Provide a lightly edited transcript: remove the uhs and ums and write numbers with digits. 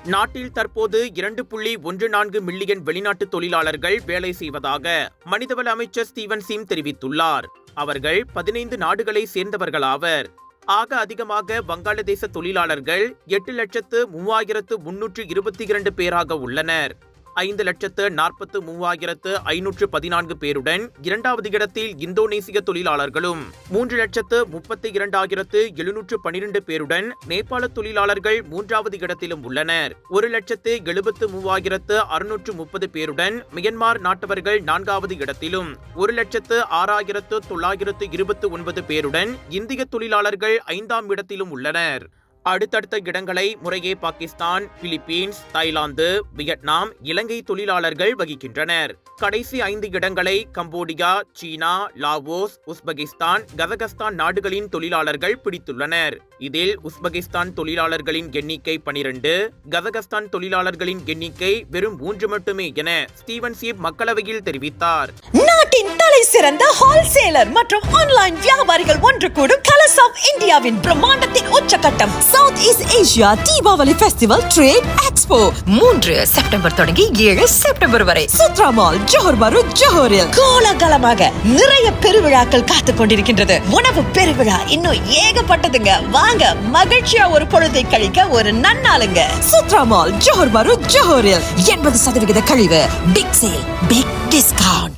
நாட்டில் தற்போது 2.14 மில்லியன் வெளிநாட்டு தொழிலாளர்கள் வேலை செய்வதாக மனிதவள அமைச்சர் ஸ்டீவன் சீம் தெரிவித்துள்ளார். அவர்கள் 15 நாடுகளை சேர்ந்தவர்களாவர். ஆக அதிகமாக வங்காளதேச தொழிலாளர்கள் 8,03,322 பேராக உள்ளனர். 5,43,514 பேருடன் இரண்டாவது இடத்தில் இந்தோனேசிய தொழிலாளர்களும் 3,32,712 பேருடன் நேபாள தொழிலாளர்கள் மூன்றாவது இடத்திலும் உள்ளனர். 1,73,630 பேருடன் மியன்மார் நாட்டவர்கள் நான்காவது இடத்திலும் 1,06,929 பேருடன் இந்திய தொழிலாளர்கள் 5ஆம் இடத்திலும் உள்ளனர். அடுத்தடுத்த இடங்களை முறையே பாகிஸ்தான், பிலிப்பீன்ஸ், தாய்லாந்து, வியட்நாம், இலங்கை தொழிலாளர்கள் வகிக்கின்றனர். கடைசி 5 இடங்களை கம்போடியா, சீனா, லாவோஸ், உஸ்பெகிஸ்தான், கசகஸ்தான் நாடுகளின் தொழிலாளர்கள் பிடித்துள்ளனர். இதில் உஸ்பெகிஸ்தான் தொழிலாளர்களின் எண்ணிக்கை 12, கசகஸ்தான் தொழிலாளர்களின் எண்ணிக்கை வெறும் 3 மட்டுமே என ஸ்டீவன் சீம் மக்களவையில் தெரிவித்தார். நாட்டின் தலை சிறந்த ஹோல்சேலர் மற்றும் ஆன்லைன் வியாபாரிகள் ஒன்று கூடும் கலர்ஸ் ஆஃப் இந்தியாவின் பிரம்மாண்டத்தின் உச்சகட்டம் south east Asia Deepavali festival trade expo 3 September தொடங்கி 7 செப்டம்பர் வரை சுத்ரா மால், ஜோஹர் பாரு, ஜோஹரில் கோலாகலமாக நிறைய பெருவிழாக்கள் காத்துக் கொண்டிருக்கின்றது. உணவு பெருவிழா இன்னும் ஏகப்பட்டதுங்க. வாங்க மகிழ்ச்சியா ஒரு பொழுதை கழிக்க ஒரு நன்னாளுங்க. சுத்ரா மால், ஜோஹர் பாரு, ஜோஹரில் 80% கழிவு, பிக் சேல், பிக் டிஸ்கவுண்ட்.